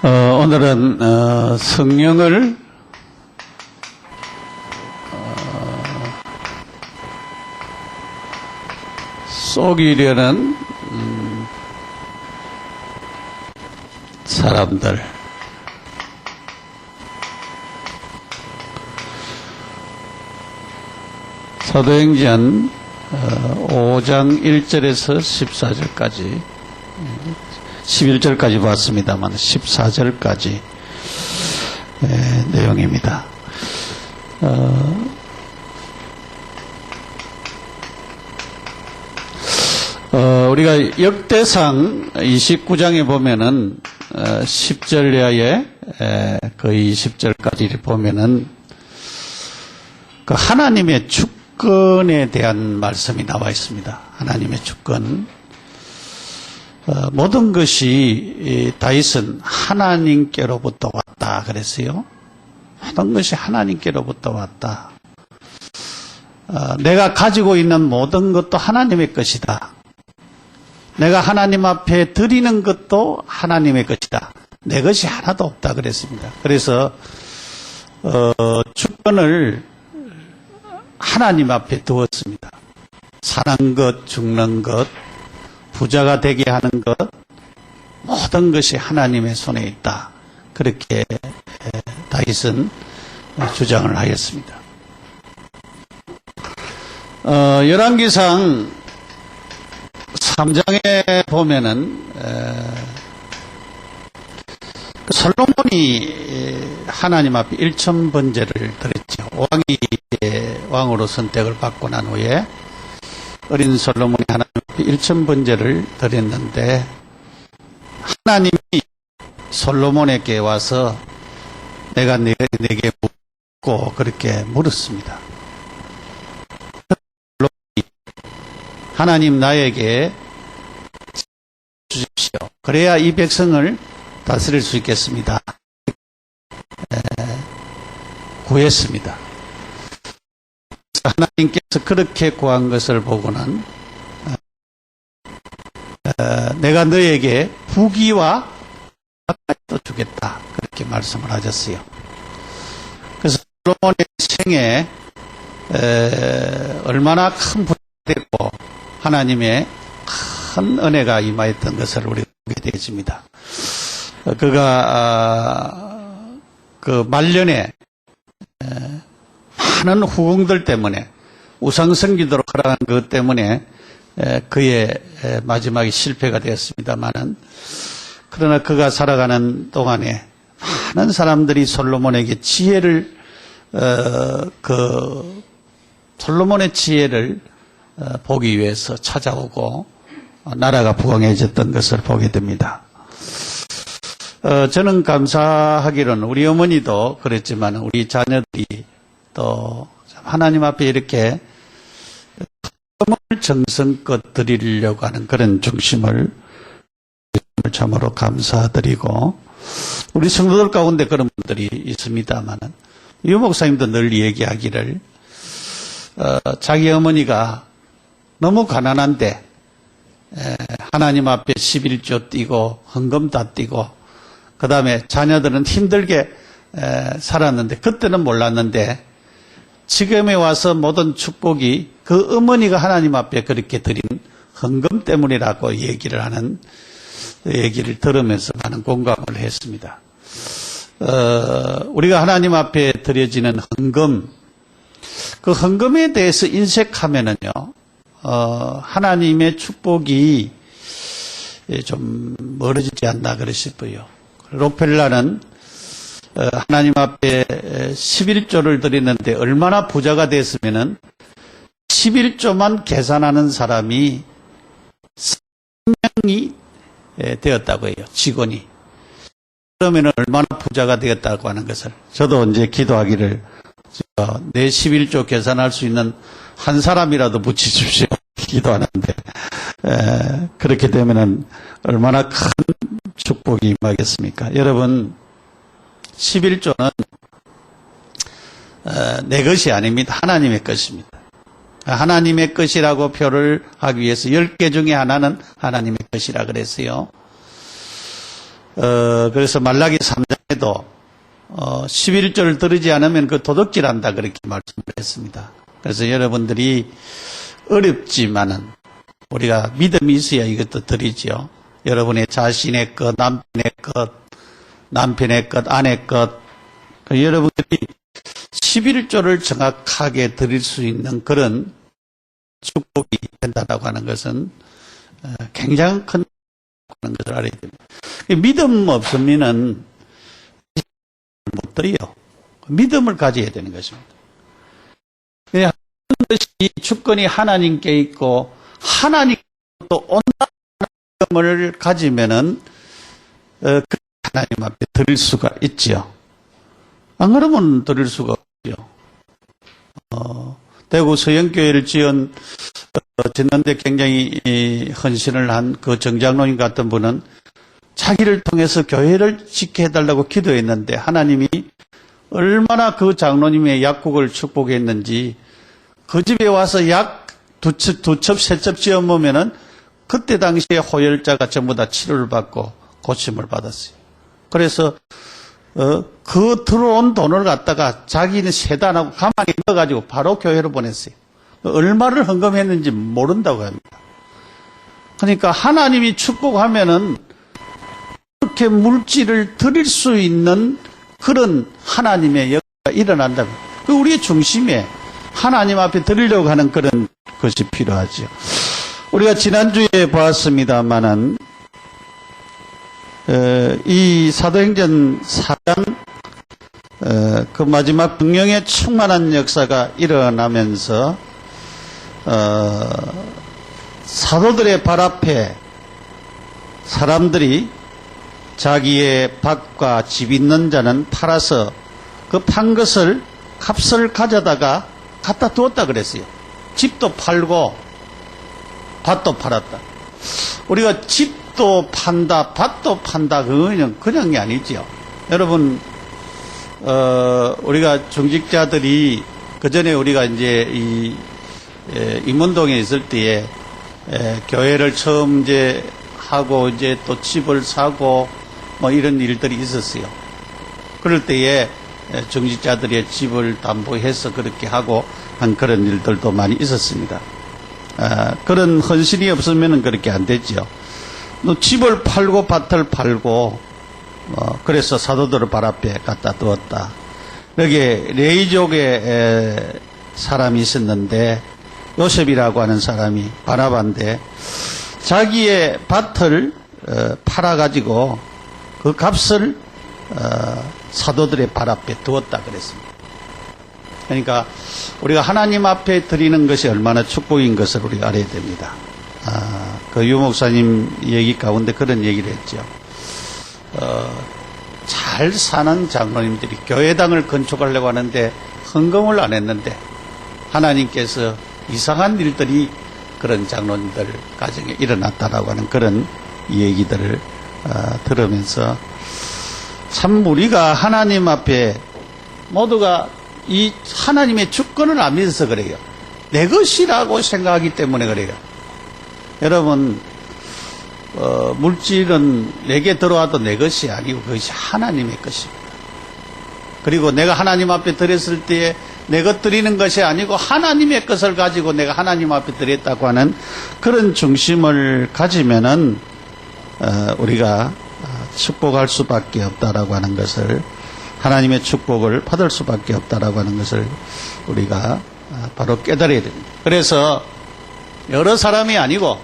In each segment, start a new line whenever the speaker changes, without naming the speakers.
오늘은 성령을 속이려는 사람들, 사도행전 5장 1절에서 14절까지 11절까지 봤습니다만 14절까지 내용입니다. 우리가 역대상 29장에 보면은 10절 이하에 거의 20절까지 보면은 그 하나님의 주권에 대한 말씀이 나와 있습니다. 하나님의 주권. 모든 것이 다윗은 하나님께로부터 왔다 그랬어요. 모든 것이 하나님께로부터 왔다. 내가 가지고 있는 모든 것도 하나님의 것이다. 내가 하나님 앞에 드리는 것도 하나님의 것이다. 내 것이 하나도 없다 그랬습니다. 그래서 주권을 하나님 앞에 두었습니다. 사는 것, 죽는 것, 부자가 되게 하는 것, 모든 것이 하나님의 손에 있다. 그렇게 다윗은 주장을 하였습니다. 열왕기상 3장에 보면은 솔로몬이 하나님 앞에 1000번제를 드렸죠. 왕으로 선택을 받고 난 후에 어린 솔로몬이 하나님 앞에 1000번제를 드렸는데 하나님이 솔로몬에게 와서 내가 내게 묻고 그렇게 물었습니다. 하나님 나에게 주십시오. 그래야 이 백성을 다스릴 수 있겠습니다. 구했습니다. 하나님께서 그렇게 구한 것을 보고는 내가 너에게 부귀와 가까이도 주겠다. 그렇게 말씀을 하셨어요. 그래서 솔로몬의 생에 얼마나 큰 부귀가 됐고 하나님의 큰 은혜가 임하였던 것을 우리가 보게 되어집니다. 그가 그 말년에 많은 후궁들 때문에 우상숭배도록 하라는 것 때문에 그의 마지막이 실패가 되었습니다만은 그러나 그가 살아가는 동안에 많은 사람들이 솔로몬에게 지혜를 솔로몬의 지혜를 보기 위해서 찾아오고 나라가 부강해졌던 것을 보게 됩니다. 저는 감사하기로는 우리 어머니도 그랬지만 우리 자녀들이 또 하나님 앞에 이렇게 정성껏 드리려고 하는 그런 중심을 참으로 감사드리고 우리 성도들 가운데 그런 분들이 있습니다만은 유 목사님도 늘 얘기하기를 자기 어머니가 너무 가난한데 하나님 앞에 11조 띄고 헌금 다 띄고 그 다음에 자녀들은 힘들게 살았는데 그때는 몰랐는데 지금에 와서 모든 축복이 그 어머니가 하나님 앞에 그렇게 드린 헌금 때문이라고 얘기를 들으면서 많은 공감을 했습니다. 우리가 하나님 앞에 드려지는 헌금, 그 헌금에 대해서 인색하면은요, 하나님의 축복이 좀 멀어지지 않나 그러 싶어요. 록펠라는 하나님 앞에 11조를 드리는데 얼마나 부자가 됐으면은 11조만 계산하는 사람이 3명이 되었다고 해요. 직원이. 그러면 얼마나 부자가 되었다고 하는 것을 저도 이제 기도하기를 내 11조 계산할 수 있는 한 사람이라도 붙이십시오. 기도하는데 그렇게 되면은 얼마나 큰 축복이 임하겠습니까? 여러분 11조는 내 것이 아닙니다. 하나님의 것입니다. 하나님의 것이라고 표를 하기 위해서 10개 중에 하나는 하나님의 것이라 그랬어요. 그래서 말라기 3장에도 11조를 들으지 않으면 그 도둑질한다 그렇게 말씀을 했습니다. 그래서 여러분들이 어렵지만은 우리가 믿음이 있어야 이것도 드리죠. 여러분의 자신의 것, 남편의 것, 아내 것, 여러분들이 11조를 정확하게 드릴 수 있는 그런 축복이 된다고 하는 것은 굉장히 큰 것을 알아야 됩니다. 믿음 없으면은 못 드려요. 믿음을 가져야 되는 것입니다. 하는 것이 주권이 하나님께 있고 하나님께 또 온다는 믿음을 가지면은 하나님 앞에 드릴 수가 있지요. 안 그러면 드릴 수가 없죠. 대구 서영교회를 짓는데 굉장히 헌신을 한 그 정장로님 같은 분은 자기를 통해서 교회를 지켜 해달라고 기도했는데 하나님이 얼마나 그 장로님의 약국을 축복했는지 그 집에 와서 약 두 첩, 세 첩 지어 먹으면은 그때 당시에 호열자가 전부 다 치료를 받고 고침을 받았어요. 그래서 그 들어온 돈을 갖다가 자기는 세도 안 하고 가만히 넣어가지고 바로 교회로 보냈어요. 얼마를 헌금했는지 모른다고 합니다. 그러니까 하나님이 축복하면은 그렇게 물질을 드릴 수 있는 그런 하나님의 역사가 일어난다면 그 우리의 중심에 하나님 앞에 드리려고 하는 그런 것이 필요하죠. 우리가 지난주에 보았습니다마는 이 사도행전 4장 그 마지막 성령의 충만한 역사가 일어나면서 사도들의 발 앞에 사람들이 자기의 밭과 집 있는 자는 팔아서 그 판 것을 값을 가져다가 갖다 두었다 그랬어요. 집도 팔고 밭도 팔았다. 우리가 집도 판다, 밭도 판다, 그거는 그냥 게 아니죠. 여러분, 우리가 중직자들이 그 전에 우리가 이제 임원동에 있을 때에 교회를 처음 이제 하고 이제 또 집을 사고 뭐 이런 일들이 있었어요. 그럴 때에 중직자들의 집을 담보해서 그렇게 하고 한 그런 일들도 많이 있었습니다. 그런 헌신이 없으면 그렇게 안 되죠. 집을 팔고 밭을 팔고 그래서 사도들을 발 앞에 갖다 두었다. 여기 레이족의 사람이 있었는데 요셉이라고 하는 사람이 바나바인데 자기의 밭을 팔아가지고 그 값을 사도들의 발 앞에 두었다 그랬습니다. 그러니까 우리가 하나님 앞에 드리는 것이 얼마나 축복인 것을 우리가 알아야 됩니다. 그 유목사님 얘기 가운데 그런 얘기를 했죠. 잘 사는 장로님들이 교회당을 건축하려고 하는데 헌금을 안 했는데 하나님께서 이상한 일들이 그런 장로님들 가정에 일어났다라고 하는 그런 얘기들을 들으면서 참 우리가 하나님 앞에 모두가 이 하나님의 주권을 안 믿어서 그래요. 내 것이라고 생각하기 때문에 그래요. 여러분, 물질은 내게 들어와도 내 것이 아니고 그것이 하나님의 것입니다. 그리고 내가 하나님 앞에 드렸을 때에 내 것 드리는 것이 아니고 하나님의 것을 가지고 내가 하나님 앞에 드렸다고 하는 그런 중심을 가지면은 우리가 축복할 수밖에 없다라고 하는 것을, 하나님의 축복을 받을 수밖에 없다라고 하는 것을 우리가 바로 깨달아야 됩니다. 그래서 여러 사람이 아니고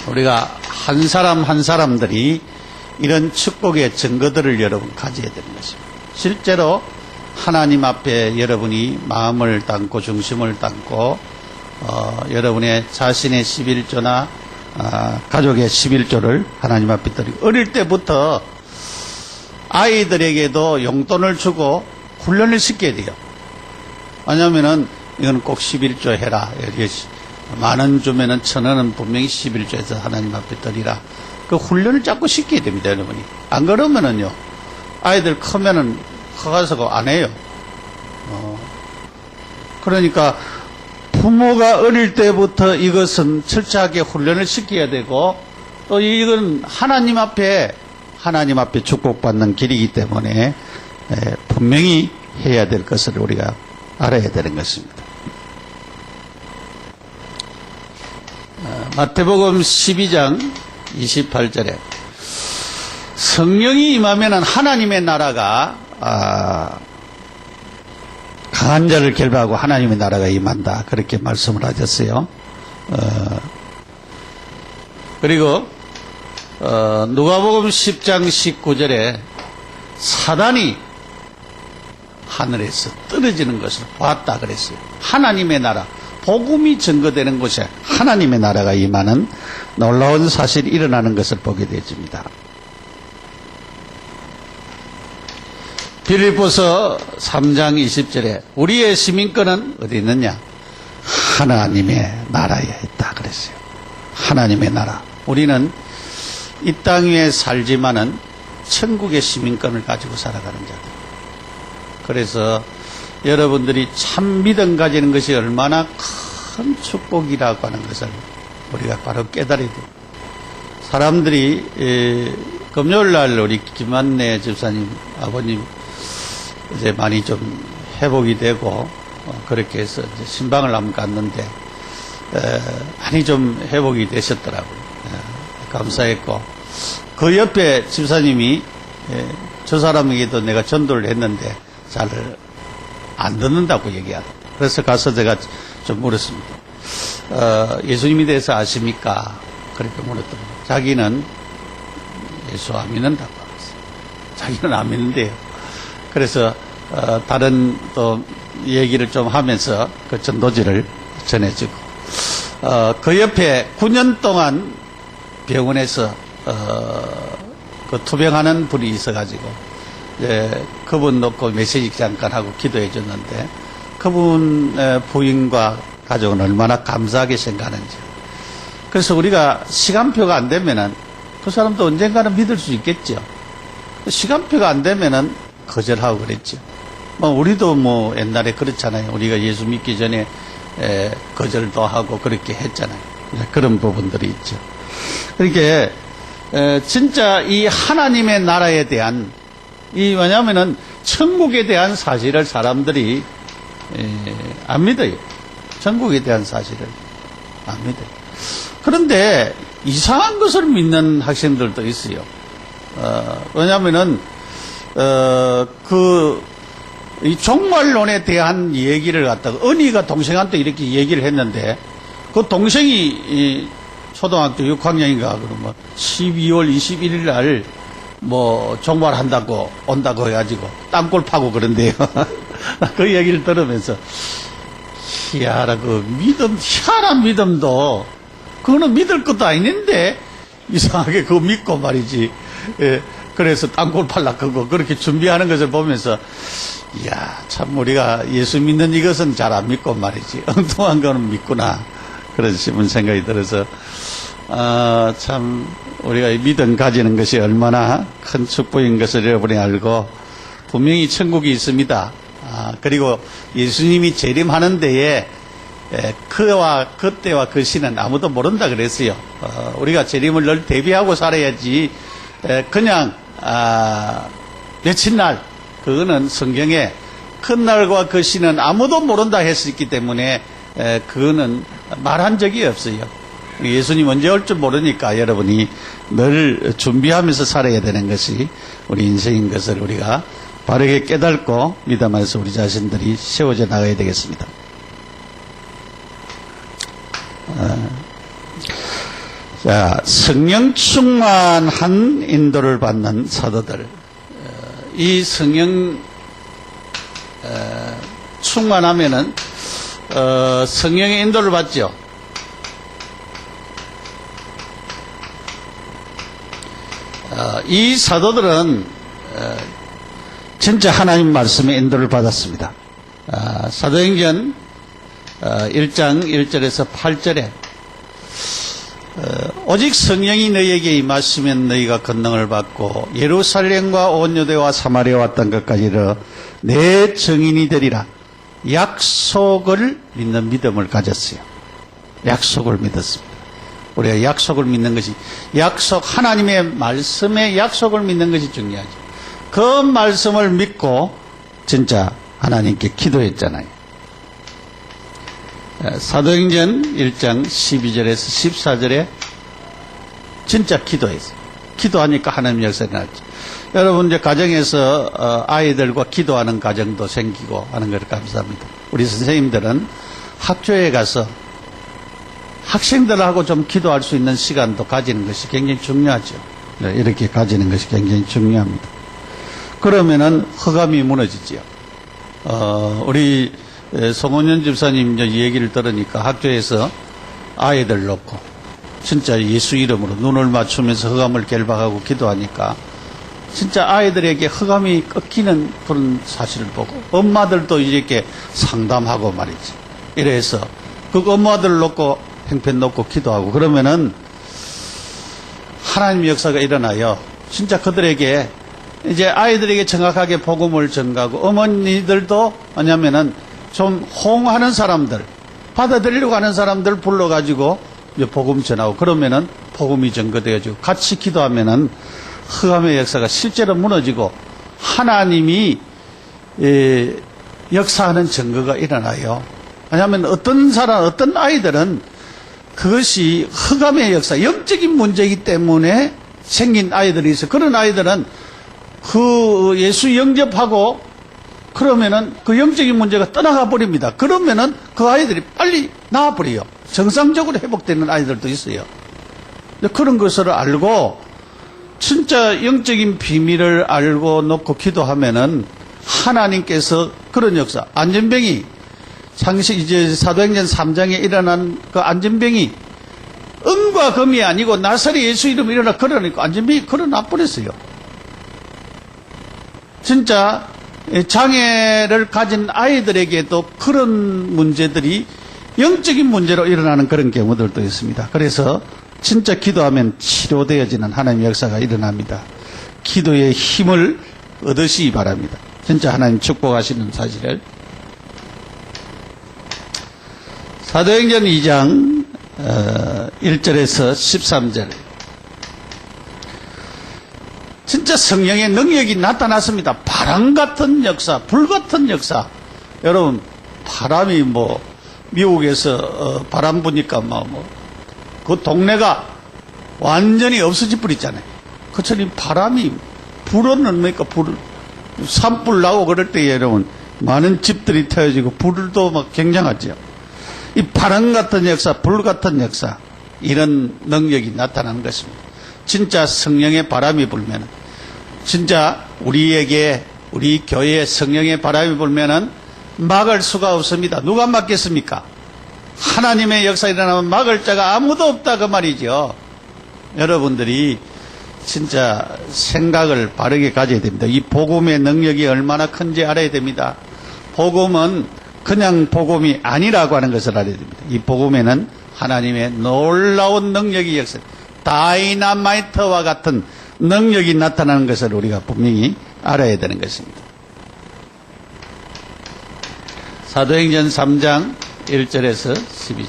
우리가 한 사람 한 사람들이 이런 축복의 증거들을 여러분 가져야 되는 것입니다. 실제로 하나님 앞에 여러분이 마음을 담고 중심을 담고 여러분의 자신의 11조나 가족의 11조를 하나님 앞에 드리고, 어릴 때부터 아이들에게도 용돈을 주고 훈련을 시켜야 돼요. 왜냐하면은 이건 꼭 11조 해라. 만원 주면은 1,000원은 분명히 11조에서 하나님 앞에 드리라. 그 훈련을 자꾸 시켜야 됩니다, 여러분이. 안 그러면은요, 아이들 크면은 커가서 안 해요. 그러니까 부모가 어릴 때부터 이것은 철저하게 훈련을 시켜야 되고, 또 이건 하나님 앞에 축복받는 길이기 때문에 분명히 해야 될 것을 우리가 알아야 되는 것입니다. 마태복음 12장 28절에 성령이 임하면 하나님의 나라가 강한 자를 결박하고 하나님의 나라가 임한다. 그렇게 말씀을 하셨어요. 그리고 누가복음 10장 19절에 사단이 하늘에서 떨어지는 것을 보았다 그랬어요. 하나님의 나라, 복음이 증거되는 곳에 하나님의 나라가 임하는 놀라운 사실이 일어나는 것을 보게 되어집니다. 빌립보서 3장 20절에 우리의 시민권은 어디 있느냐? 하나님의 나라에 있다 그랬어요. 하나님의 나라. 우리는 이 땅 위에 살지만은 천국의 시민권을 가지고 살아가는 자들. 그래서 여러분들이 참 믿음 가지는 것이 얼마나 큰 축복이라고 하는 것을 우리가 바로 깨달아야 돼요. 사람들이 금요일날 우리 김만래 집사님 아버님 이제 많이 좀 회복이 되고 그렇게 해서 이제 신방을 한번 갔는데 많이 좀 회복이 되셨더라고요. 감사했고 그 옆에 집사님이 저 사람에게도 내가 전도를 했는데 잘 안 듣는다고 얘기하더라고요. 그래서 가서 제가 좀 물었습니다. 예수님에 대해서 아십니까? 그렇게 물었더니 자기는 예수 안 믿는다고 하겠어요. 자기는 안 믿는데요. 그래서 다른 또 얘기를 좀 하면서 그 전도지를 전해주고 그 옆에 9년 동안 병원에서 그 투병하는 분이 있어가지고 그분 놓고 메시지 잠깐 하고 기도해 줬는데 그분 부인과 가족은 얼마나 감사하게 생각하는지. 그래서 우리가 시간표가 안 되면은 그 사람도 언젠가는 믿을 수 있겠죠. 시간표가 안 되면은 거절하고 그랬죠. 우리도 옛날에 그렇잖아요. 우리가 예수 믿기 전에 거절도 하고 그렇게 했잖아요. 그런 부분들이 있죠. 그러니까 진짜 이 하나님의 나라에 대한 뭐냐면은 천국에 대한 사실을 사람들이 안 믿어요. 천국에 대한 사실을 안 믿어요. 그런데 이상한 것을 믿는 학생들도 있어요. 왜냐면은 이 종말론에 대한 얘기를 갖다가 언니가 동생한테 이렇게 얘기를 했는데 그 동생이 초등학교 6학년인가 그러면 12월 21일 날 종말한다고 온다고 해가지고 땅굴 파고 그런데요. 그 얘기를 들으면서 희한한 믿음도 그거는 믿을 것도 아닌데 이상하게 그거 믿고 말이지. 그래서 땅굴 팔라 그거 그렇게 준비하는 것을 보면서 이야 참 우리가 예수 믿는 이것은 잘 안 믿고 말이지 엉뚱한 거는 믿구나 그런 싶은 생각이 들어서 참 우리가 믿음 가지는 것이 얼마나 큰 축복인 것을 여러분이 알고 분명히 천국이 있습니다. 그리고 예수님이 재림하는 데에 그때와 그 시는 아무도 모른다 그랬어요. 우리가 재림을 늘 대비하고 살아야지 그냥 며칠 날 그거는 성경에 큰 날과 그 시는 아무도 모른다 했었기 때문에 그거는 말한 적이 없어요. 예수님 언제 올 줄 모르니까 여러분이 늘 준비하면서 살아야 되는 것이 우리 인생인 것을 우리가 바르게 깨닫고 믿음 안에서 우리 자신들이 세워져 나가야 되겠습니다. 자, 성령 충만한 인도를 받는 사도들. 이 성령 충만하면은 성령의 인도를 받죠. 이 사도들은 진짜 하나님 말씀의 인도를 받았습니다. 사도행전 1장 1절에서 8절에 오직 성령이 너희에게 임하시면 너희가 권능을 받고 예루살렘과 온 유대와 사마리아 왔던 것까지 이르러 내 증인이 되리라. 약속을 믿는 믿음을 가졌어요. 약속을 믿었습니다. 우리가 약속을 믿는 것이, 하나님의 말씀의 약속을 믿는 것이 중요하죠. 그 말씀을 믿고 진짜 하나님께 기도했잖아요. 사도행전 1장 12절에서 14절에 진짜 기도했어요. 기도하니까 하나님 역사가 일어났죠. 여러분 이제 가정에서 아이들과 기도하는 가정도 생기고 하는 걸 감사합니다. 우리 선생님들은 학교에 가서 학생들하고 좀 기도할 수 있는 시간도 가지는 것이 굉장히 중요하죠. 이렇게 가지는 것이 굉장히 중요합니다. 그러면은 허감이 무너지지요. 우리 송원현 집사님 이제 얘기를 들으니까 학교에서 아이들 놓고 진짜 예수 이름으로 눈을 맞추면서 허감을 결박하고 기도하니까 진짜 아이들에게 허감이 꺾이는 그런 사실을 보고 엄마들도 이렇게 상담하고 말이지. 이래서 그 엄마들 놓고 형편 놓고 기도하고 그러면은 하나님의 역사가 일어나요. 진짜 그들에게 이제 아이들에게 정확하게 복음을 전가하고 어머니들도 뭐냐면은 좀 호응하는 사람들 받아들이려고 하는 사람들 불러가지고 이제 복음 전하고 그러면은 복음이 전거되어지고 같이 기도하면은 흑암의 역사가 실제로 무너지고 하나님이 역사하는 증거가 일어나요. 왜냐하면 어떤 아이들은 그것이 흑암의 역사, 영적인 문제이기 때문에 생긴 아이들이 있어요. 그런 아이들은 그 예수 영접하고 그러면은 그 영적인 문제가 떠나가 버립니다. 그러면은 그 아이들이 빨리 나아버려요. 정상적으로 회복되는 아이들도 있어요. 그런 것을 알고 진짜 영적인 비밀을 알고 놓고 기도하면은 하나님께서 그런 역사, 안전병이 이제 사도행전 3장에 일어난 그 안전병이 은과 금이 아니고 나사렛 예수 이름으로 일어나 그러니까 안전병이 걸어나 버렸어요. 진짜 장애를 가진 아이들에게도 그런 문제들이 영적인 문제로 일어나는 그런 경우들도 있습니다. 그래서 진짜 기도하면 치료되어지는 하나님의 역사가 일어납니다. 기도의 힘을 얻으시기 바랍니다. 진짜 하나님 축복하시는 사실을. 사도행전 2장 1절에서 13절. 진짜 성령의 능력이 나타났습니다. 바람 같은 역사, 불 같은 역사. 여러분, 바람이 미국에서 바람 부니까 그 동네가 완전히 없어질 뻔했잖아요. 그처럼 바람이 불은 뭡니까? 산불 나고 그럴 때 여러분 많은 집들이 태워지고 불도 막 굉장하죠. 이 바람 같은 역사, 불 같은 역사 이런 능력이 나타나는 것입니다. 진짜 성령의 바람이 불면 진짜 우리에게 우리 교회에 성령의 바람이 불면은 막을 수가 없습니다. 누가 막겠습니까? 하나님의 역사 일어나면 막을 자가 아무도 없다 그 말이죠. 여러분들이 진짜 생각을 바르게 가져야 됩니다. 이 복음의 능력이 얼마나 큰지 알아야 됩니다. 복음은 그냥 복음이 아니라고 하는 것을 알아야 됩니다. 이 복음에는 하나님의 놀라운 능력이 역사, 다이나마이트와 같은 능력이 나타나는 것을 우리가 분명히 알아야 되는 것입니다. 사도행전 3장 1절에서 12절.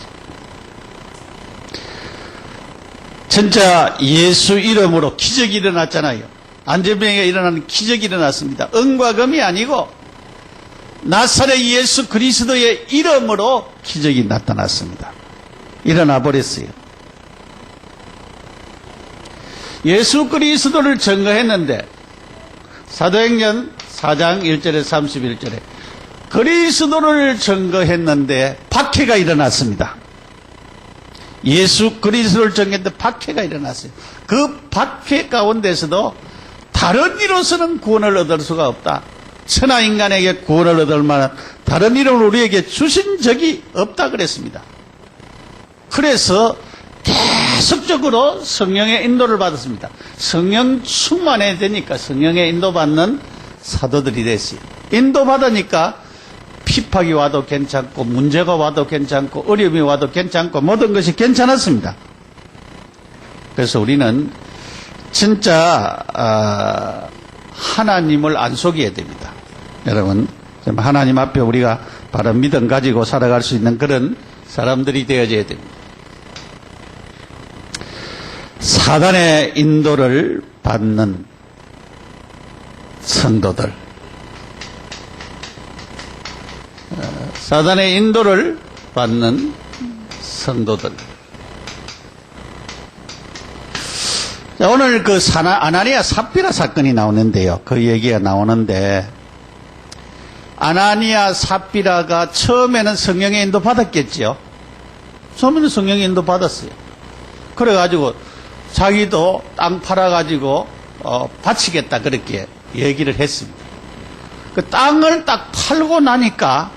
진짜 예수 이름으로 기적이 일어났잖아요. 안전병에 일어나는 기적이 일어났습니다. 은과 금이 아니고 나사렛 예수 그리스도의 이름으로 기적이 나타났습니다. 일어나 버렸어요. 예수 그리스도를 증거했는데 사도행전 4장 1절에서 31절에 그리스도를 증거했는데 박해가 일어났습니다. 예수 그리스도를 증거했는데 박해가 일어났어요. 그 박해 가운데서도 다른 이로서는 구원을 얻을 수가 없다. 천하 인간에게 구원을 얻을 만한 다른 이름을 우리에게 주신 적이 없다 그랬습니다. 그래서 계속적으로 성령의 인도를 받았습니다. 성령 충만해야 되니까 성령의 인도받는 사도들이 됐어요. 인도받으니까 핍박이 와도 괜찮고 문제가 와도 괜찮고 어려움이 와도 괜찮고 모든 것이 괜찮았습니다. 그래서 우리는 진짜 하나님을 안 속여야 됩니다. 여러분 하나님 앞에 우리가 바른 믿음 가지고 살아갈 수 있는 그런 사람들이 되어져야 됩니다. 사단의 인도를 받는 성도들, 사단의 인도를 받는 성도들. 자, 오늘 그 아나니아 삽비라 사건이 나오는데요. 그 얘기가 나오는데, 아나니아 삽비라가 처음에는 성령의 인도 받았겠죠. 처음에는 성령의 인도 받았어요. 그래가지고 자기도 땅 팔아가지고 바치겠다 그렇게 얘기를 했습니다. 그 땅을 딱 팔고 나니까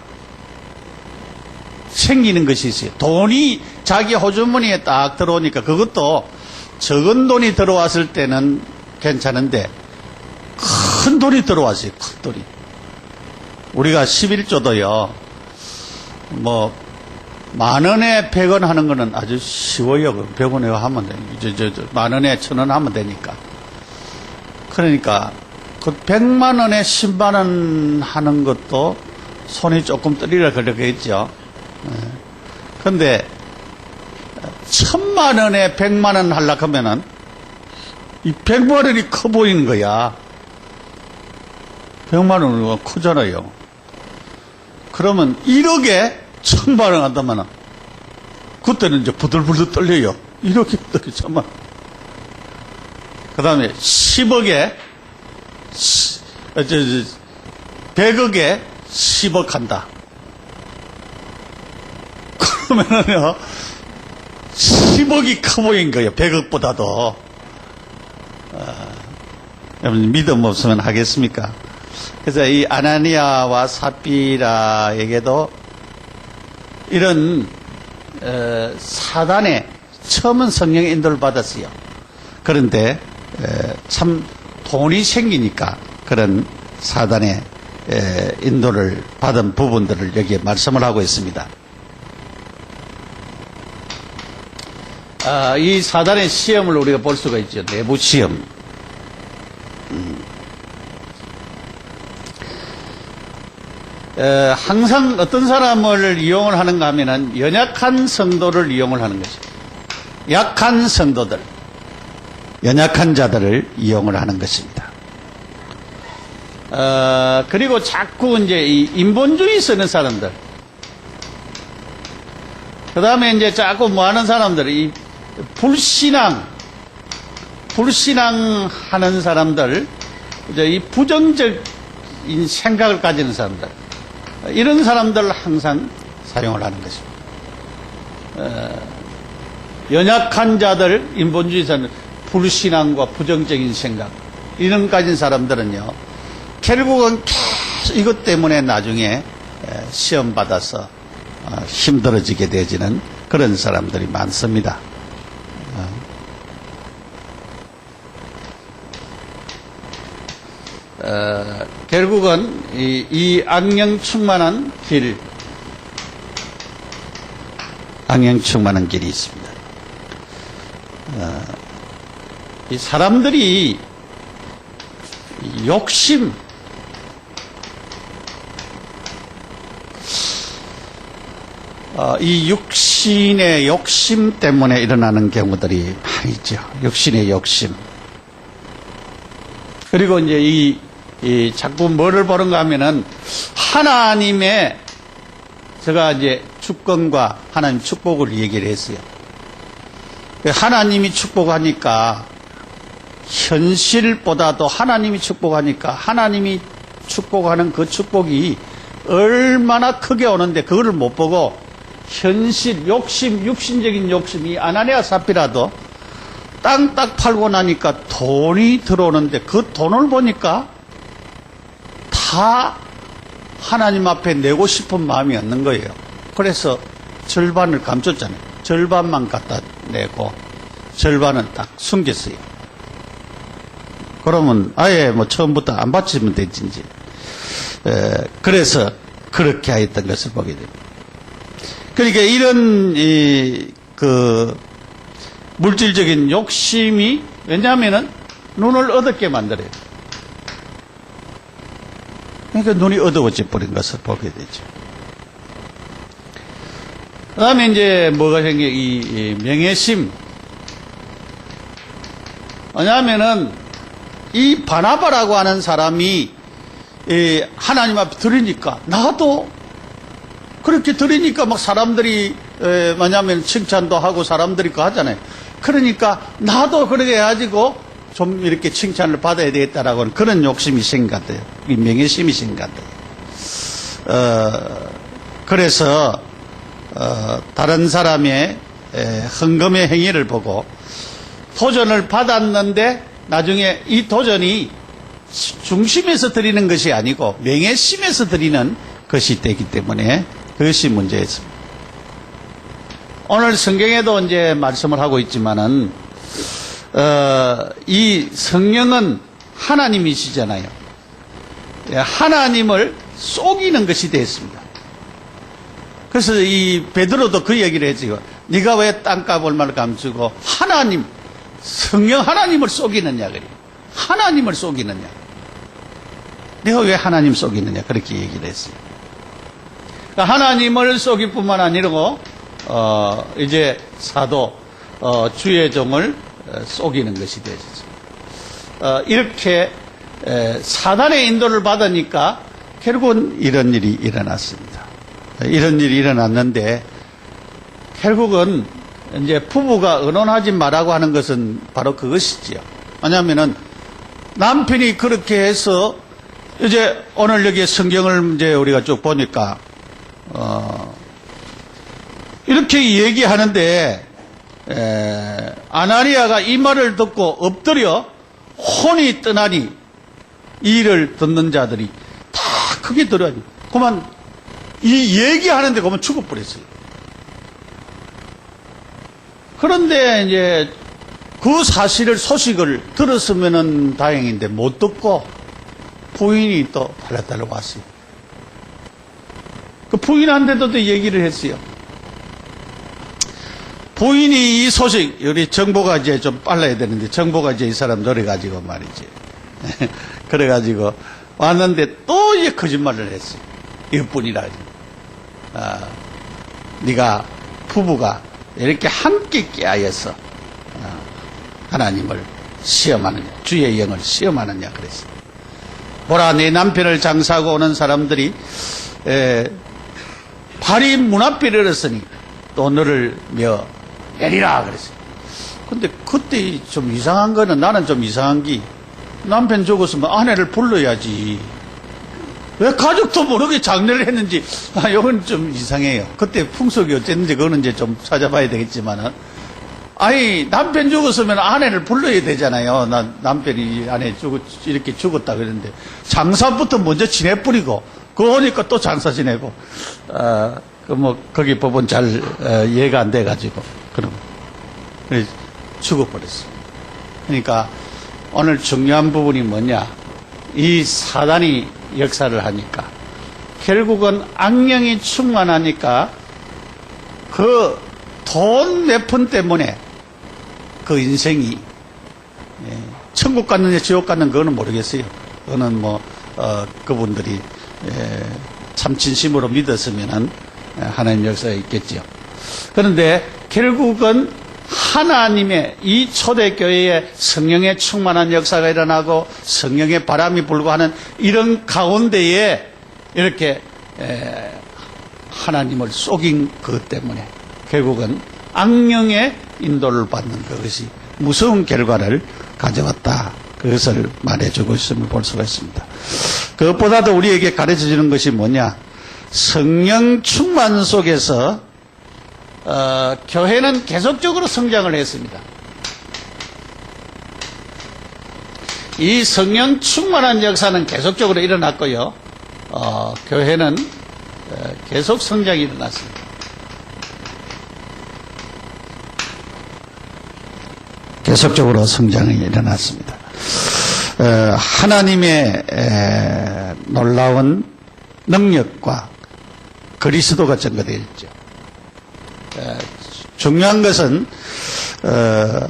생기는 것이 있어요. 돈이 자기 호주머니에 딱 들어오니까, 그것도 적은 돈이 들어왔을 때는 괜찮은데 큰 돈이 들어왔어요. 큰 돈이. 우리가 11조도요, 뭐 10,000원에 100원 하는 거는 아주 쉬워요. 100원에 하면 돼. 10,000원에 1,000원 하면 되니까. 그러니까 그 100만 원에 10만 원 하는 것도 손이 조금 떨리라 그러겠죠. 근데 1,000만 원에 100만 원 하려고 하면은 이 100만 원이 커 보이는 거야. 100만 원은 크잖아요. 그러면 1억에 1,000만 원 한다면은 그때는 이제 부들부들 떨려요. 1억에 1,000만 원. 그 다음에 10억에 100억에 10억 한다. 그러면은요 10억이 커 보인 거예요. 100억보다도. 여러분 믿음 없으면 하겠습니까? 그래서 이 아나니아와 삽비라에게도 이런 사단의 처음은 성령의 인도를 받았어요. 그런데 참 돈이 생기니까 그런 사단의 인도를 받은 부분들을 여기에 말씀을 하고 있습니다. 이 사단의 시험을 우리가 볼 수가 있죠. 내부 시험. 항상 어떤 사람을 이용을 하는가 하면은 연약한 성도를 이용을 하는 거죠. 약한 성도들, 연약한 자들을 이용을 하는 것입니다. 그리고 자꾸 이제 이 인본주의 쓰는 사람들, 그 다음에 이제 자꾸 뭐 하는 사람들, 이 불신앙 하는 사람들, 이제 이 부정적인 생각을 가지는 사람들, 이런 사람들을 항상 사용을 하는 것입니다. 연약한 자들, 인본주의자는 불신앙과 부정적인 생각, 이런 가진 사람들은요, 결국은 계속 이것 때문에 나중에 시험 받아서 힘들어지게 되지는 그런 사람들이 많습니다. 결국은 이 악령 충만한 길이 있습니다. 이 사람들이 욕심, 이 육신의 욕심 때문에 일어나는 경우들이 많이 있죠. 육신의 욕심. 그리고 이제 이 자꾸 뭐를 보는가 하면은 하나님의, 제가 이제 주권과 하나님 축복을 얘기를 했어요. 하나님이 축복하니까 현실보다도 하나님이 축복하니까 하나님이 축복하는 그 축복이 얼마나 크게 오는데 그거를 못 보고 현실, 욕심, 육신적인 욕심이 아나니아 삽비라도 땅 딱 팔고 나니까 돈이 들어오는데 그 돈을 보니까 다 하나님 앞에 내고 싶은 마음이 없는 거예요. 그래서 절반을 감췄잖아요. 절반만 갖다 내고 절반은 딱 숨겼어요. 그러면 아예 뭐 처음부터 안 바치면 되지. 그래서 그렇게 하였던 것을 보게 됩니다. 그러니까 이런 그 물질적인 욕심이, 왜냐하면은 눈을 어둡게 만들어요. 그러니까 눈이 어두워져 버린 것을 보게 되죠. 그 다음에 이제 뭐가 생겨, 이 명예심. 왜냐하면은 이 바나바라고 하는 사람이 하나님 앞에 드리니까 나도 그렇게 드리니까 막 사람들이 뭐냐면 칭찬도 하고 사람들이 그거 하잖아요. 그러니까 나도 그렇게 해가지고 좀 이렇게 칭찬을 받아야 되겠다라고 하는 그런 욕심이 생긴 것 같아요. 이 명예심이 생긴 것 같아요. 그래서 다른 사람의 헌금의 행위를 보고 도전을 받았는데 나중에 이 도전이 중심에서 드리는 것이 아니고 명예심에서 드리는 것이 되기 때문에 그것이 문제였습니다. 오늘 성경에도 이제 말씀을 하고 있지만은 이 성령은 하나님이시잖아요. 하나님을 속이는 것이 되었습니다. 그래서 이 베드로도 그 얘기를 했지요. 네가 왜 땅값 얼마를 감추고 하나님, 성령 하나님을 속이느냐 그래. 하나님을 속이느냐. 내가 왜 하나님 속이느냐 그렇게 얘기를 했어요. 그러니까 하나님을 속일 뿐만 아니고 이제 사도 주의 종을 속이는 것이 되었습니다. 이렇게 사단의 인도를 받으니까 결국은 이런 일이 일어났습니다. 이런 일이 일어났는데 결국은 이제 부부가 의논하지 말라고 하는 것은 바로 그것이지요. 왜냐하면은 남편이 그렇게 해서 이제 오늘 여기 성경을 이제 우리가 쭉 보니까 이렇게 얘기하는데 아나니아가 이 말을 듣고 엎드려 혼이 떠나니 이 일을 듣는 자들이 다 크게 들어요. 그만 이 얘기하는데 그만 죽어버렸어요. 그런데 이제 그 사실을 소식을 들었으면은 다행인데 못 듣고 부인이 또 달라달라 왔어요. 그 부인한테도 또 얘기를 했어요. 부인이 이 소식, 우리 정보가 이제 좀 빨라야 되는데, 정보가 이제 이 사람 노래가지고 말이지. 그래가지고 왔는데 또 이제 거짓말을 했어요. 이것뿐이라. 네가 부부가 이렇게 함께 깨어서 하나님을 시험하느냐, 주의 영을 시험하느냐 그랬어요. 보라, 내 남편을 장사하고 오는 사람들이 발이 문 앞에 이르렀으니 또 너를 내리라 그랬어요. 근데 그때 좀 이상한 거는, 나는 좀 이상한 게, 남편 죽었으면 아내를 불러야지 왜 가족도 모르게 장례를 했는지, 이건 좀 이상해요. 그때 풍속이 어쨌는지 그거는 이제 좀 찾아봐야 되겠지만은, 아니 남편 죽었으면 아내를 불러야 되잖아요. 남편이 이렇게 죽었다 그랬는데 장사부터 먼저 지내버리고 그거 오니까 또 장사 지내고 거기 법은 잘 이해가 안 돼가지고 그럼 죽어버렸어요. 그러니까 오늘 중요한 부분이 뭐냐, 이 사단이 역사를 하니까 결국은 악령이 충만하니까 그 돈 몇 푼 때문에 그 인생이 천국 갔느냐 지옥 갔느냐 그거는 모르겠어요. 그거는 그분들이 참 진심으로 믿었으면은 하나님 역사에 있겠죠. 그런데 결국은 하나님의 이 초대교회에 성령의 충만한 역사가 일어나고 성령의 바람이 불고 하는 이런 가운데에 이렇게 하나님을 속인 것 때문에 결국은 악령의 인도를 받는 그것이 무서운 결과를 가져왔다. 그것을 말해주고 있음을 볼 수가 있습니다. 그것보다도 우리에게 가르쳐주는 것이 뭐냐, 성령 충만 속에서 교회는 계속적으로 성장을 했습니다. 이 성령 충만한 역사는 계속적으로 일어났고요. 교회는 계속 성장이 일어났습니다. 계속적으로 성장이 일어났습니다. 하나님의 놀라운 능력과 그리스도가 증거되어 있죠. 중요한 것은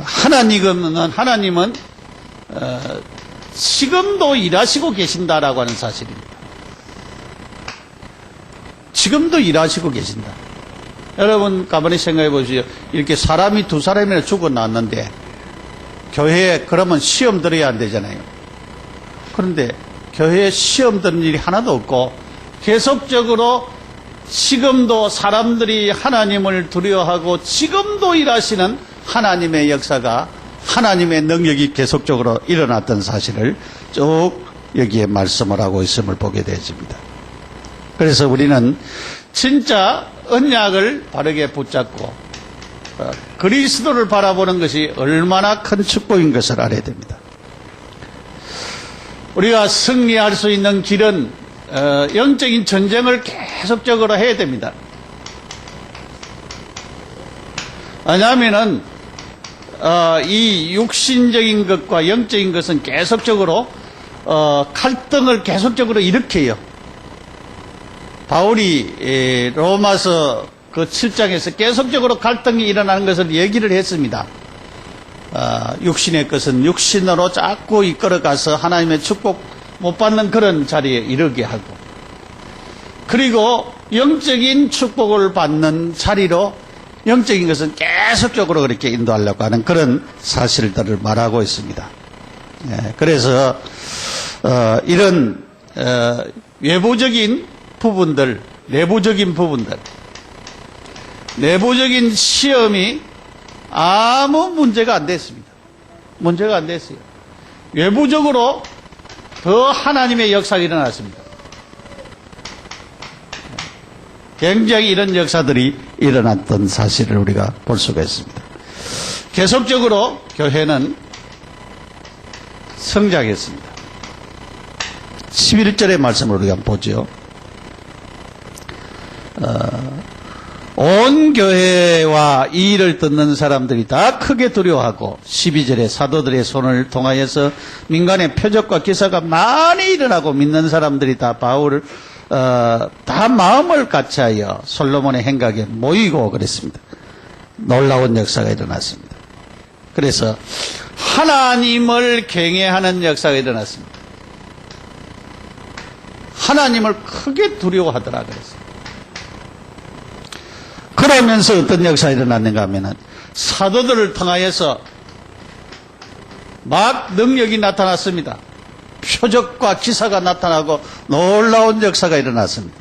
하나님은 지금도 일하시고 계신다라고 하는 사실입니다. 지금도 일하시고 계신다. 여러분 가만히 생각해 보시죠. 이렇게 사람이 두 사람이나 죽어 났는데 교회에 그러면 시험 들어야 안 되잖아요. 그런데 교회에 시험 드는 일이 하나도 없고 계속적으로 지금도 사람들이 하나님을 두려워하고 지금도 일하시는 하나님의 역사가, 하나님의 능력이 계속적으로 일어났던 사실을 쭉 여기에 말씀을 하고 있음을 보게 되어집니다. 그래서 우리는 진짜 언약을 바르게 붙잡고 그리스도를 바라보는 것이 얼마나 큰 축복인 것을 알아야 됩니다. 우리가 승리할 수 있는 길은 영적인 전쟁을 계속적으로 해야 됩니다. 왜냐하면은 이 육신적인 것과 영적인 것은 계속적으로 갈등을 계속적으로 일으켜요. 바울이 로마서 그 7장에서 계속적으로 갈등이 일어나는 것을 얘기를 했습니다. 육신의 것은 육신으로 자꾸 이끌어가서 하나님의 축복 못 받는 그런 자리에 이르게 하고, 그리고 영적인 축복을 받는 자리로 영적인 것은 계속적으로 그렇게 인도하려고 하는 그런 사실들을 말하고 있습니다. 그래서 이런 외부적인 부분들, 내부적인 부분들, 내부적인 시험이 아무 문제가 안 됐습니다. 문제가 안 됐어요. 외부적으로 더 하나님의 역사가 일어났습니다. 굉장히 이런 역사들이 일어났던 사실을 우리가 볼 수가 있습니다. 계속적으로 교회는 성장했습니다. 11절의 말씀을 우리가 보죠. 온 교회와 이 일을 듣는 사람들이 다 크게 두려워하고, 12절에 사도들의 손을 통하여서 민간의 표적과 기사가 많이 일어나고 믿는 사람들이 다 바울을 다 마음을 같이하여 솔로몬의 행각에 모이고 그랬습니다. 놀라운 역사가 일어났습니다. 그래서 하나님을 경외하는 역사가 일어났습니다. 하나님을 크게 두려워하더라 그랬어요. 그러면서 어떤 역사가 일어났는가 하면은 사도들을 통하여서 막 능력이 나타났습니다. 표적과 기사가 나타나고 놀라운 역사가 일어났습니다.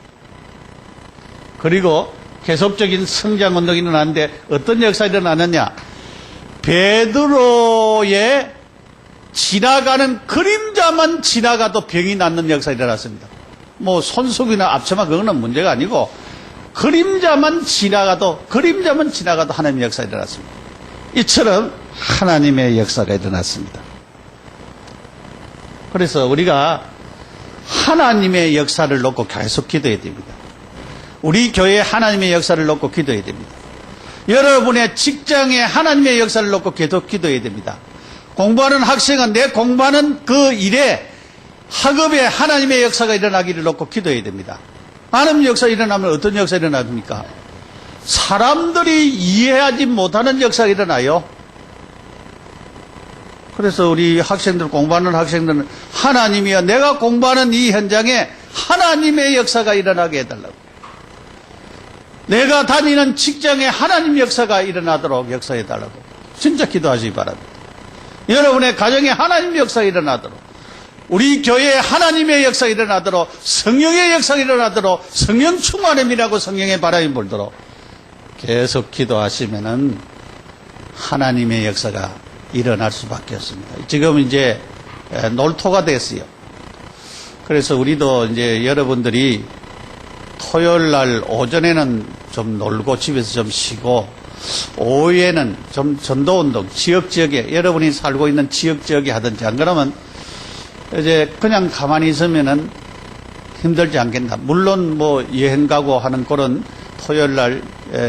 그리고 계속적인 성장 운동이 일어났는데 어떤 역사가 일어났느냐? 베드로의 지나가는 그림자만 지나가도 병이 낫는 역사가 일어났습니다. 뭐 손속이나 앞치마 그거는 문제가 아니고 그림자만 지나가도 하나님의 역사가 일어났습니다. 이처럼 하나님의 역사가 일어났습니다. 그래서 우리가 하나님의 역사를 놓고 계속 기도해야 됩니다. 우리 교회에 하나님의 역사를 놓고 기도해야 됩니다. 여러분의 직장에 하나님의 역사를 놓고 계속 기도해야 됩니다. 공부하는 학생은 내 공부하는 그 일에 학업에 하나님의 역사가 일어나기를 놓고 기도해야 됩니다. 하나님의 역사가 일어나면 어떤 역사가 일어납니까? 사람들이 이해하지 못하는 역사가 일어나요. 그래서 우리 학생들, 공부하는 학생들은 하나님이여 내가 공부하는 이 현장에 하나님의 역사가 일어나게 해달라고, 내가 다니는 직장에 하나님의 역사가 일어나도록 역사해달라고 진짜 기도하시기 바랍니다. 여러분의 가정에 하나님의 역사가 일어나도록, 우리 교회에 하나님의 역사가 일어나도록, 성령의 역사가 일어나도록, 성령 충만함이라고 성령의 바람이 불도록 계속 기도하시면은 하나님의 역사가 일어날 수밖에 없습니다. 지금 이제 놀토가 됐어요. 그래서 우리도 이제 여러분들이 토요일 날 오전에는 좀 놀고 집에서 좀 쉬고, 오후에는 좀 전도운동, 지역에, 여러분이 살고 있는 지역에 하든지, 안 그러면 이제 그냥 가만히 있으면은 힘들지 않겠나. 물론 뭐 여행 가고 하는 그런 토요일 날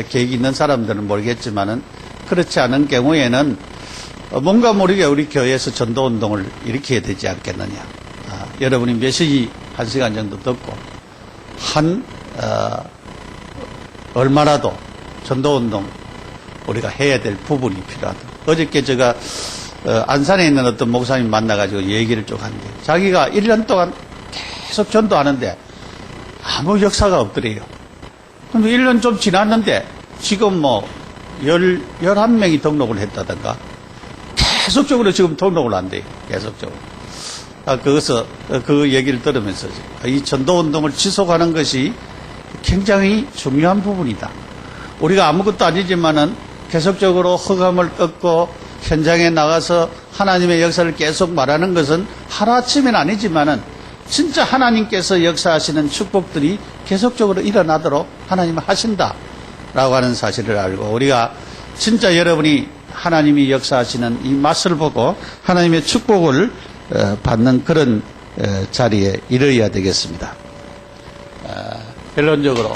계획이 있는 사람들은 모르겠지만은, 그렇지 않은 경우에는 뭔가 모르게 우리 교회에서 전도운동을 일으켜야 되지 않겠느냐. 여러분이 몇 시기 1시간 정도 듣고 얼마라도 전도운동 우리가 해야 될 부분이 필요하다. 어저께 제가 안산에 있는 어떤 목사님 만나가지고 얘기를 쭉 하는데, 자기가 1년 동안 계속 전도하는데 아무 역사가 없더래요. 근데 1년 좀 지났는데 지금 뭐 11명이 등록을 했다든가 계속적으로 지금 등록을 한대요. 계속적으로. 그것을, 그 얘기를 들으면서 이 전도운동을 지속하는 것이 굉장히 중요한 부분이다. 우리가 아무것도 아니지만은 계속적으로 허감을 꺾고 현장에 나가서 하나님의 역사를 계속 말하는 것은 하루아침은 아니지만은 진짜 하나님께서 역사하시는 축복들이 계속적으로 일어나도록 하나님은 하신다라고 하는 사실을 알고 우리가 진짜 여러분이 하나님이 역사하시는 이 맛을 보고 하나님의 축복을 받는 그런 자리에 이르러야 되겠습니다. 결론적으로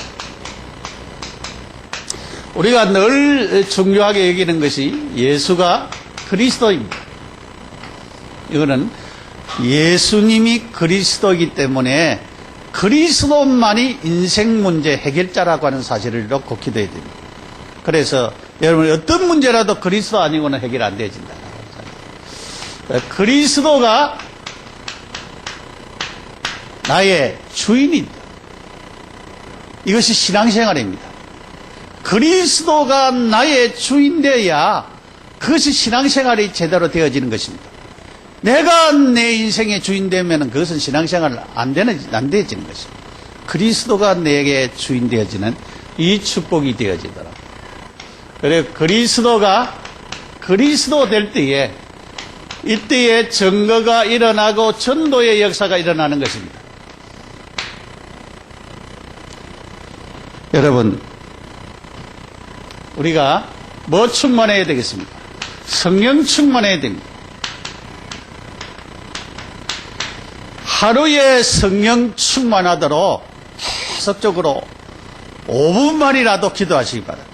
우리가 늘 중요하게 여기는 것이 예수가 그리스도입니다. 이거는 예수님이 그리스도이기 때문에 그리스도만이 인생 문제 해결자라고 하는 사실을 놓고 기도해야 됩니다. 그래서 여러분 어떤 문제라도 그리스도 아니고는 해결 안 되어진다. 그리스도가 나의 주인이다. 이것이 신앙생활입니다. 그리스도가 나의 주인 되어야 그것이 신앙생활이 제대로 되어지는 것입니다. 내가 내 인생의 주인 되면 그것은 신앙생활 안 되어지는 것입니다. 그리스도가 내게 주인 되어지는 이 축복이 되어지더라고요. 그래 그리스도가 그리스도 될 때에 이때에 증거가 일어나고 전도의 역사가 일어나는 것입니다. 여러분 우리가 뭐 충만해야 되겠습니까? 성령 충만해야 됩니다. 하루에 성령 충만하도록 계속적으로 5분만이라도 기도하시기 바랍니다.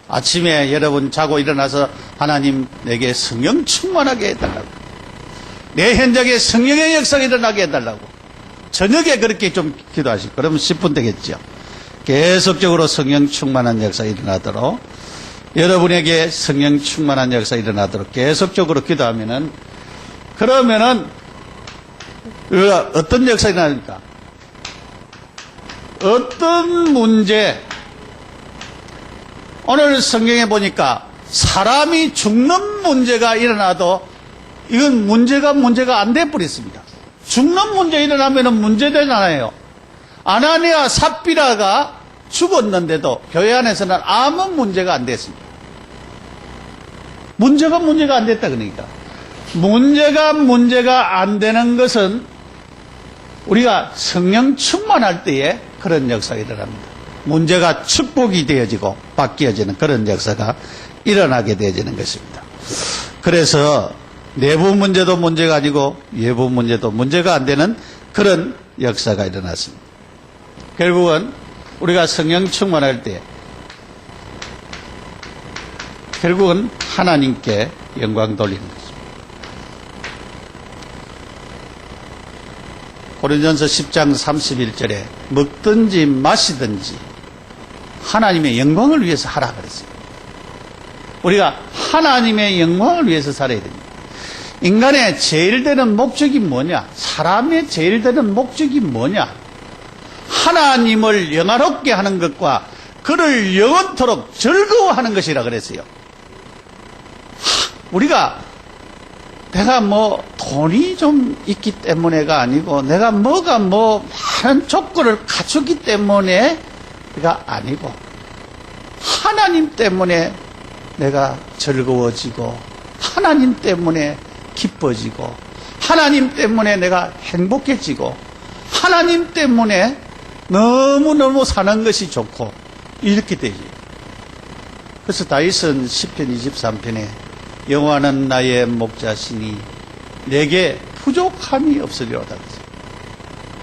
아침에 여러분 자고 일어나서 하나님 내게 성령 충만하게 해달라고, 내 현장에 성령의 역사가 일어나게 해달라고 저녁에 그렇게 좀 기도하시고 그러면 10분 되겠죠. 계속적으로 성령 충만한 역사가 일어나도록, 여러분에게 성령 충만한 역사가 일어나도록 계속적으로 기도하면은, 그러면은 우리가 어떤 역사가 일어납니까? 어떤 문제, 오늘 성경에 보니까 사람이 죽는 문제가 일어나도 이건 문제가 안 돼버렸습니다. 죽는 문제 일어나면 문제되잖아요. 아나니아 삽비라가 죽었는데도 교회 안에서는 아무 문제가 안 됐습니다. 문제가 안 됐다 그러니까. 문제가 안 되는 것은 우리가 성령 충만할 때에 그런 역사가 일어납니다. 문제가 축복이 되어지고 바뀌어지는 그런 역사가 일어나게 되어지는 것입니다. 그래서 내부 문제도 문제가 아니고 외부 문제도 문제가 안 되는 그런 역사가 일어났습니다. 결국은 우리가 성령 충만할 때 결국은 하나님께 영광 돌리는 것입니다. 고린도전서 10장 31절에 먹든지 마시든지 하나님의 영광을 위해서 하라 그랬어요. 우리가 하나님의 영광을 위해서 살아야 됩니다. 인간의 제일 되는 목적이 뭐냐? 사람의 제일 되는 목적이 뭐냐? 하나님을 영화롭게 하는 것과 그를 영원토록 즐거워하는 것이라 그랬어요. 우리가 내가 돈이 좀 있기 때문에가 아니고 내가 많은 조건을 갖추기 때문에가 아니고 하나님 때문에 내가 즐거워지고 하나님 때문에 기뻐지고 하나님 때문에 내가 행복해지고 하나님 때문에 너무너무 사는 것이 좋고 이렇게 되지. 그래서 다윗은 시편 23편에 여호와는 나의 목자시니 내게 부족함이 없으리로다.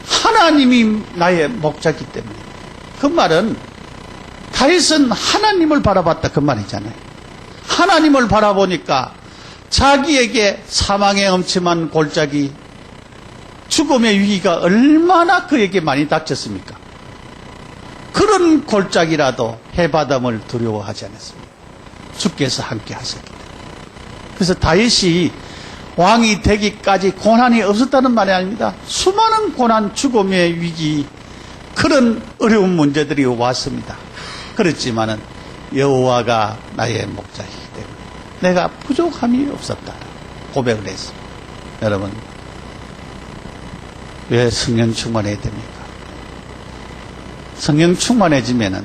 하나님이 나의 목자기 때문에. 그 말은 다윗은 하나님을 바라봤다 그 말이잖아요. 하나님을 바라보니까 자기에게 사망의 엄침한 골짜기, 죽음의 위기가 얼마나 그에게 많이 닥쳤습니까? 그런 골짜기라도 해바담을 두려워하지 않았습니다. 주께서 함께 하셨기 때문에. 그래서 다윗이 왕이 되기까지 고난이 없었다는 말이 아닙니다. 수많은 고난, 죽음의 위기, 그런 어려운 문제들이 왔습니다. 그렇지만은 여호와가 나의 목자이기 때문에 내가 부족함이 없었다 고백을 했습니다. 여러분, 왜 성령 충만해야 됩니까? 성령 충만해지면은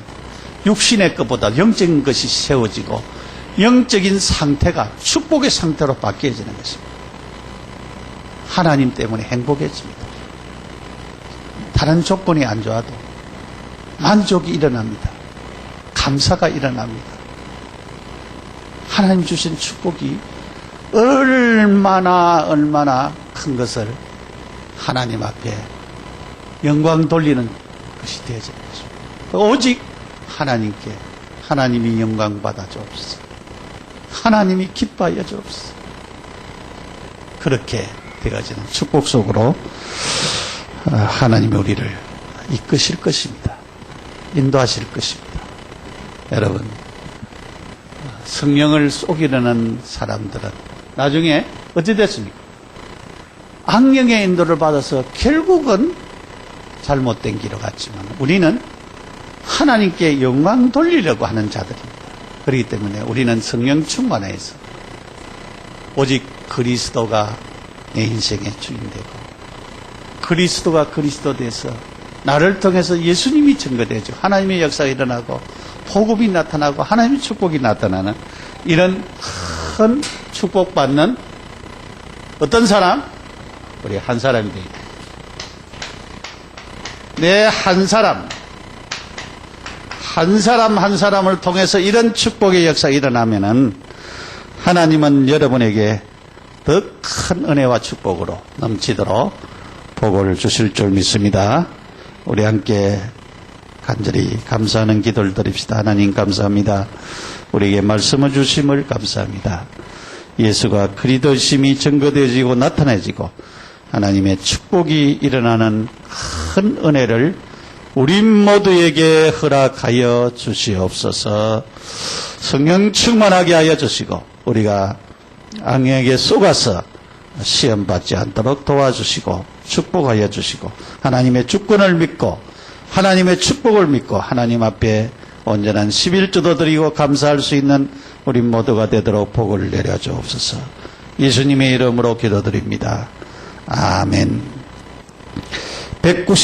육신의 것보다 영적인 것이 세워지고 영적인 상태가 축복의 상태로 바뀌어지는 것입니다. 하나님 때문에 행복해집니다. 다른 조건이 안 좋아도 만족이 일어납니다. 감사가 일어납니다. 하나님 주신 축복이 얼마나 큰 것을 하나님 앞에 영광 돌리는 것이 되어지는 것입니다. 오직 하나님께 하나님이 영광 받아 주옵소서. 하나님이 기뻐하여 주옵소서. 그렇게 되어지는 축복 속으로 하나님이 우리를 이끄실 것입니다. 인도하실 것입니다. 여러분, 성령을 속이려는 사람들은 나중에 어찌 됐습니까? 악령의 인도를 받아서 결국은 잘못된 길로 갔지만 우리는 하나님께 영광 돌리려고 하는 자들입니다. 그렇기 때문에 우리는 성령 충만해서 오직 그리스도가 내 인생의 주인 되고 그리스도가 그리스도 돼서 나를 통해서 예수님이 증거되죠. 하나님의 역사가 일어나고 복음이 나타나고 하나님의 축복이 나타나는 이런 큰 축복받는 어떤 사람? 우리 한 사람이 되겠다. 내 한 사람 한 사람을 통해서 이런 축복의 역사가 일어나면은 하나님은 여러분에게 더 큰 은혜와 축복으로 넘치도록 복을 주실 줄 믿습니다. 우리 함께 간절히 감사하는 기도를 드립시다. 하나님 감사합니다. 우리에게 말씀을 주심을 감사합니다. 예수가 그리스도심이 증거되어지고 나타내지고 하나님의 축복이 일어나는 큰 은혜를 우리 모두에게 허락하여 주시옵소서. 성령 충만하게 하여 주시고 우리가 악령에게 속아서 시험받지 않도록 도와주시고 축복하여 주시고 하나님의 주권을 믿고 하나님의 축복을 믿고 하나님 앞에 온전한 11조도 드리고 감사할 수 있는 우리 모두가 되도록 복을 내려주옵소서. 예수님의 이름으로 기도드립니다. 아멘. 190